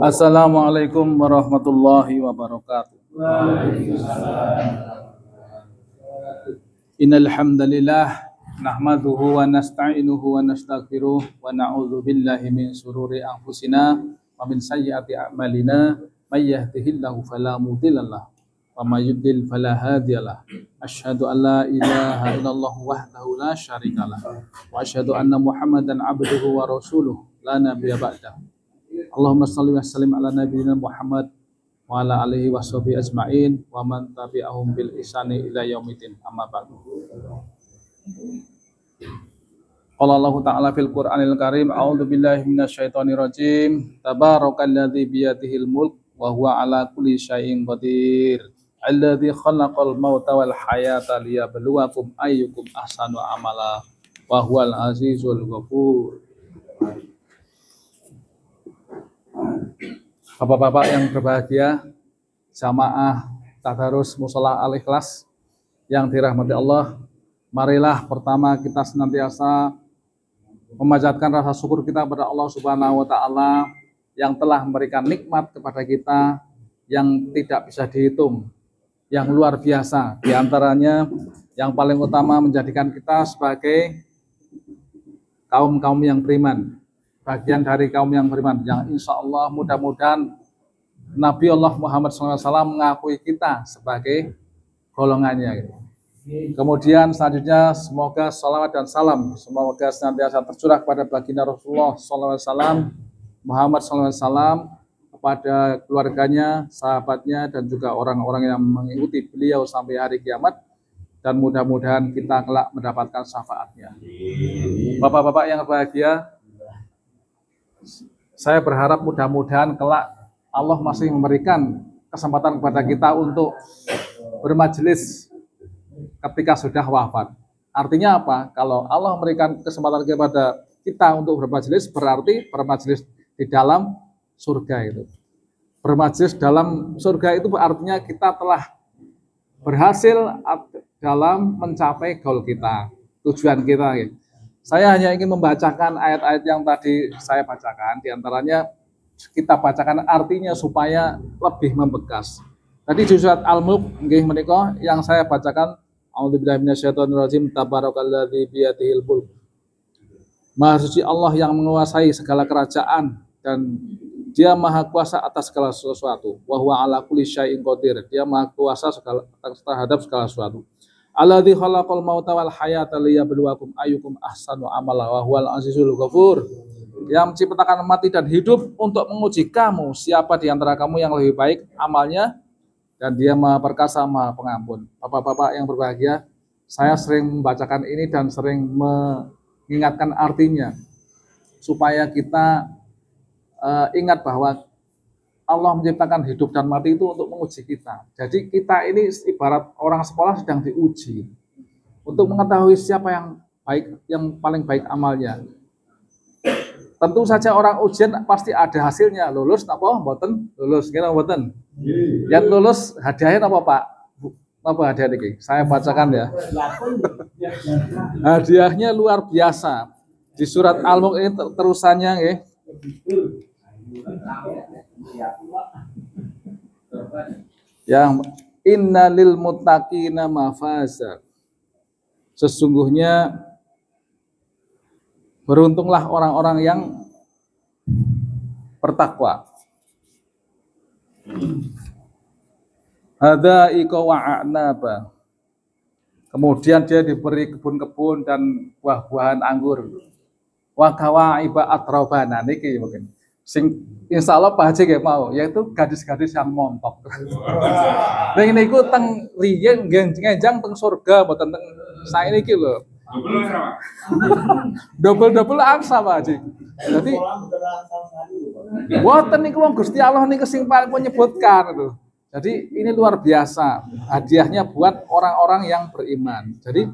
Assalamualaikum warahmatullahi wabarakatuh. Innal hamdalillah nahmaduhu wa nasta'inuhu wa nastaghfiruh wa na'udzu billahi min shururi anfusina wa min sayyiati a'malina may yahdihillahu fala mudhillalah wa may yudlil fala hadiyalah. Asyhadu an la ilaha illallah wahdahu la syarikalah wa asyhadu anna Muhammadan abduhu wa rasuluh la nabiyya ba'dah. Allahumma shalli wa sallim ala nabiyyina Muhammad wa ala alihi wa sahbihi ajma'in wa man tabi'ahum bil ihsani ila yaumiddin. Amma ba'du. Qala Allah Ta'ala fil Qur'anil Karim, a'udzu billahi minasyaitonir rajim. Tabarakalladzi biyadihil mulk wa huwa ala kulli syai'in qadir. Alladzi khalaqal mauta wal hayata liyabluwakum ayyukum ahsanu amala wa huwal azizul ghafur. Bapak-bapak yang berbahagia, jamaah tadarus mushola Al-Ikhlas yang dirahmati Allah, marilah pertama kita senantiasa memanjatkan rasa syukur kita kepada Allah Subhanahu wa Ta'ala yang telah memberikan nikmat kepada kita yang tidak bisa dihitung, yang luar biasa. Di antaranya yang paling utama menjadikan kita sebagai kaum-kaum yang beriman, bagian dari kaum yang beriman, yang insya Allah mudah-mudahan Nabi Allah Muhammad SAW mengakui kita sebagai golongannya. Kemudian selanjutnya semoga salawat dan salam semoga senantiasa tercurah kepada baginda Rasulullah SAW, Muhammad SAW, kepada keluarganya, sahabatnya, dan juga orang-orang yang mengikuti beliau sampai hari kiamat, dan mudah-mudahan kita kelak mendapatkan syafaatnya. Bapak-bapak yang berbahagia, saya berharap mudah-mudahan kelak Allah masih memberikan kesempatan kepada kita untuk bermajelis ketika sudah wafat. Artinya apa? Kalau Allah memberikan kesempatan kepada kita untuk bermajelis, berarti bermajelis di dalam surga itu. Bermajelis dalam surga itu artinya kita telah berhasil dalam mencapai goal kita, tujuan kita. Saya hanya ingin membacakan ayat-ayat yang tadi saya bacakan, diantaranya kita bacakan artinya supaya lebih membekas. Tadi di surat Al-Mulk yang saya bacakan, a'udzubillahi minasyaitonirrajim, tabarakalladzi biyadihil mulk. Maha suci Allah yang menguasai segala kerajaan dan Dia maha kuasa atas segala sesuatu. Wa huwa ala kulli syai'in qadir. Dia maha kuasa terhadap segala sesuatu. Alladzi khalaqal mauta wal hayata liyabluwakum ayyukum ahsanu amala wa huwal azizul ghafur. Yang menciptakan mati dan hidup untuk menguji kamu siapa di antara kamu yang lebih baik amalnya, dan Dia maha perkasa, maha pengampun. Bapak-bapak yang berbahagia, saya sering membacakan ini dan sering mengingatkan artinya supaya kita ingat bahwa Allah menciptakan hidup dan mati itu untuk menguji kita. Jadi kita ini ibarat orang sekolah sedang diuji untuk mengetahui siapa yang baik, yang paling baik amalnya. Tentu saja orang ujian pasti ada hasilnya, lulus apa mboten lulus, kira mboten. Yang lulus hadiahnya apa Pak? Apa hadiah ini? Saya bacakan ya. Hadiahnya luar biasa. Di surat Al-Mulk ini terusannya nggih. Yang innalil muttaqina mafaza. Sesungguhnya beruntunglah orang-orang yang bertakwa. Hada'iqa wa a'naba. Kemudian dia diberi kebun-kebun dan buah-buahan anggur. Wa kawa'iba atrabana niki mungkin. Sing insyaallah Pak Haji nggih mau, yaitu gadis-gadis yang montok. Ning niku teng riyen ngenjang teng surga mboten teng saiki lho. Double angsa Pak Haji. Jadi mboten niku wong Gusti Allah niku sing paling menyebutkan itu. Jadi ini luar biasa hadiahnya buat orang-orang yang beriman. Jadi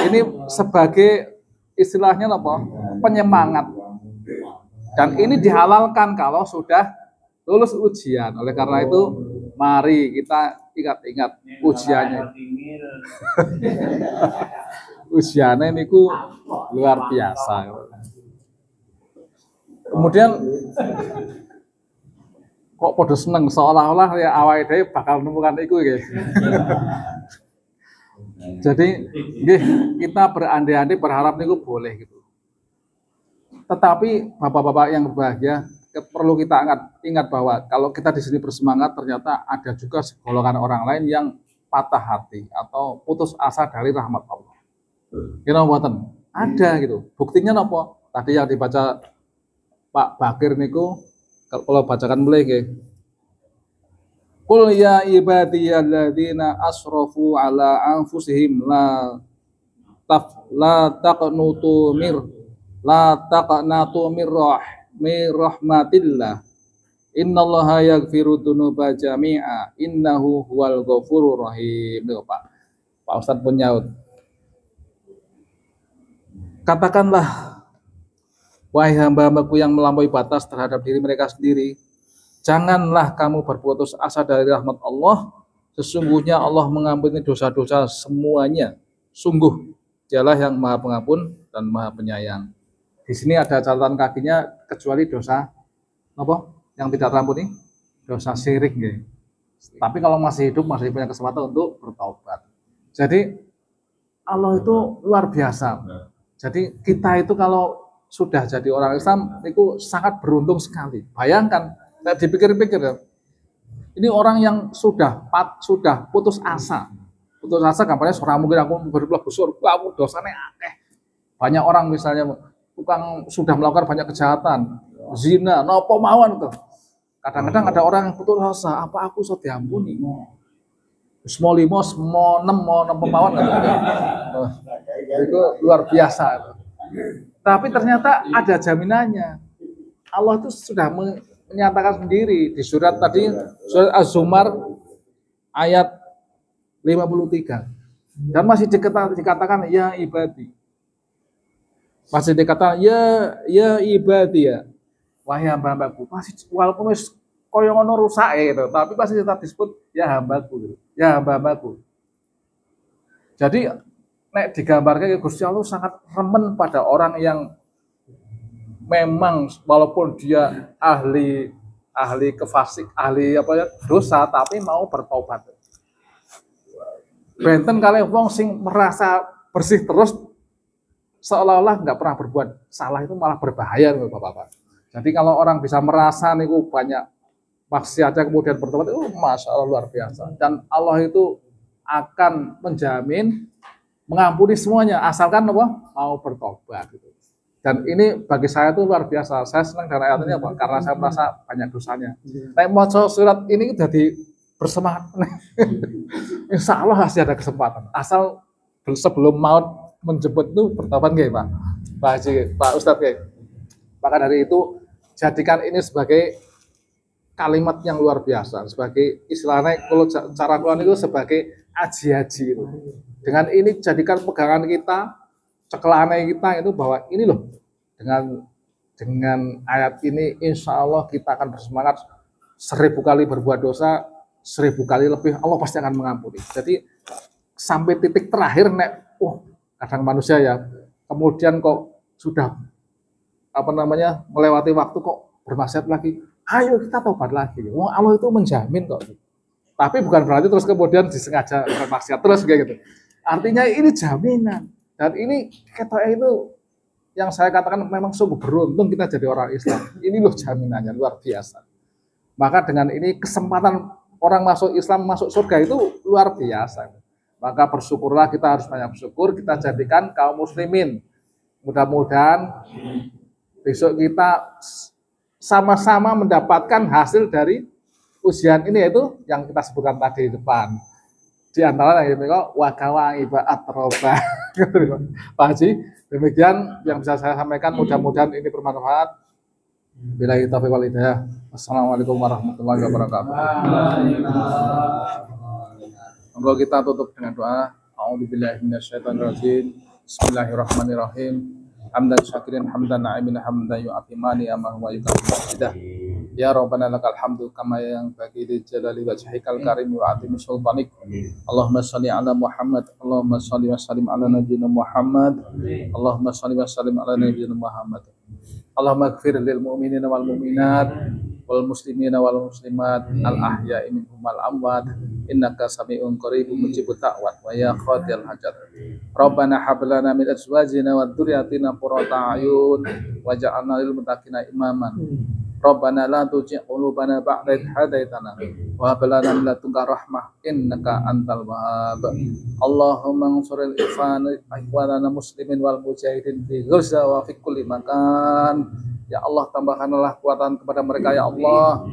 ini sebagai istilahnya apa? Penyemangat. Dan ini dihalalkan kalau sudah lulus ujian. Oleh karena itu Mari kita ingat-ingat ujiannya. Ujiannya niku luar biasa. Kemudian kok podo seneng seolah-olah ya awake dhewe bakal nemukan iku nggih. Jadi nggih kita berandai-andai berharap niku boleh gitu. Tetapi bapak-bapak yang berbahagia perlu kita ingat bahwa kalau kita di sini bersemangat ternyata ada juga segolongan orang lain yang patah hati atau putus asa dari rahmat Allah. Kira mboten? Ada gitu. Buktinya napa? Tadi yang dibaca Pak Bakir niku kalau bacakan mulai nggih. Qul ya ibadiyalladzina asrafu ala anfusihim la taqnatu mir rahmatillah. Innallaha yaghfiru dzunuba jami'a innahu huwal ghafurur rahim. Pak Ustadz pun nyaut. Katakanlah, wahai hamba-hambaku yang melampaui batas terhadap diri mereka sendiri, janganlah kamu berputus asa dari rahmat Allah. Sesungguhnya Allah mengampuni dosa-dosa semuanya. Sungguh, Dialah yang Maha Pengampun dan Maha Penyayang. Di sini ada catatan kakinya kecuali dosa apa? Yang tidak terampuni, dosa syirik. Gitu. Tapi kalau masih hidup masih punya kesempatan untuk bertaubat. Jadi Allah itu luar biasa. Jadi kita itu kalau sudah jadi orang Islam itu sangat beruntung sekali. Bayangkan, dipikir-pikir ya. Ini orang yang sudah putus asa. Putus asa gambarnya seorang mungkin aku berlebu surga, aku dosanya akeh. Banyak orang misalnya tukang sudah melakukan banyak kejahatan, zina, nopo mawon tuh. Kadang-kadang ada orang yang putus asa, apa aku sudah diampuni? Semua 5, semua 6, mau 6 mawon itu luar biasa. Tapi ternyata ada jaminannya. Allah itu sudah menyatakan sendiri di surat tadi, surat Az-Zumar ayat 53. Dan masih dikatakan ya ibadi. Masih dikatakan ya ibadi ya. Wahai hamba-hambaku. Masih walaupun wis koyo ngono rusak gitu, tapi pasti tetap disebut ya hambaku gitu. Ya hamba-hambaku. Jadi nek digambarkan Gusti Allah sangat remen pada orang yang memang walaupun dia ahli kefasik, ahli dosa tapi mau bertobat. Benten kalian wong sing merasa bersih terus seolah-olah nggak pernah berbuat salah itu malah berbahaya loh Bapak-bapak. Jadi kalau orang bisa merasa niku banyak maksiatnya kemudian bertobat itu masya Allah luar biasa. Dan Allah itu akan menjamin mengampuni semuanya asalkan apa? Mau bertobat gitu. Dan ini bagi saya itu luar biasa. Saya senang dengan ayat ini apa? Karena saya merasa banyak dosanya. Nek maca surat ini jadi bersemangat. Insya Allah masih ada kesempatan. Asal sebelum maut menjemput itu bertobat nggih, Pak. Pak Haji, Pak Ustadz nggih. Maka dari itu jadikan ini sebagai kalimat yang luar biasa, sebagai istilahnya kalau cara Quran itu sebagai aji-aji itu. Dengan ini jadikan pegangan kita, cekelane kita itu bahwa ini loh dengan ayat ini insya Allah kita akan bersemangat 1000 kali berbuat dosa, 1000 kali lebih Allah pasti akan mengampuni. Jadi sampai titik terakhir kadang manusia ya kemudian kok sudah melewati waktu kok bermaksiat lagi, ayo kita tobat lagi. Wong Allah itu menjamin kok. Tapi bukan berarti terus kemudian disengaja bermaksiat terus kayak gitu. Artinya ini jaminan. Dan ini ketoknya itu yang saya katakan memang sungguh beruntung kita jadi orang Islam. Ini loh jaminannya luar biasa. Maka dengan ini kesempatan orang masuk Islam masuk surga itu luar biasa. Maka bersyukurlah, kita harus banyak bersyukur, kita jadikan kaum muslimin. Mudah-mudahan besok kita sama-sama mendapatkan hasil dari ujian ini, yaitu yang kita sebutkan tadi di depan. Di antara yang wakawa ibaat roba. Pak Haji, demikian yang bisa saya sampaikan. Mudah-mudahan ini bermanfaat. Billahi taufiq wal hidayah. Wassalamualaikum warahmatullahi wabarakatuh. Monggo kita tutup dengan doa. A'udzubillahi minasyaitonirrajim. Bismillahirrahmanirrahim. Hamdan syakirin hamdan na'imin hamdan yu'atimani amma huwa yukafidah. Ya Rabbana lakal hamdu kama yang bagi di jalali wajhikal karim wa atimi sultanik. Allahumma salli ala Muhammad, Allahumma salli wa sallim ala nabiyyina Muhammad, Allahumma salli wa sallim ala nabiyyina Muhammad. Allahumma ighfir lil mu'minina wal mu'minat wal muslimina wal muslimat al ahya'i minhum wal amwat innaka sami'un qaribun mujibut da'wat wa ya qadiyal hajat. Rabbana hab lana min azwajina wa dzurriyyatina qurrata a'yun waj'alna lil muttaqina imaman. Rabbana la tuzigh qulubana ba'da idh hadaitana wa hab lana min ladunka rahmah innaka antal wahhab. Allahumma ansuril ikhwanana muslimin wal mujahidin fi Gaza wa fi kulli makan. Ya Allah, tambahkanlah kekuatan kepada mereka ya Allah.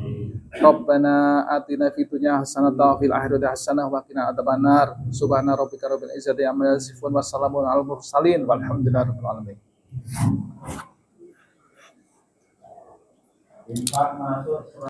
Rabbana atina fid dunya hasanatan wa fil akhirati hasanah wa qina adzabannar. Subhana rabbika rabbil izzati amma yasifun wa salamun alal mursalin walhamdulillahi rabbil alamin.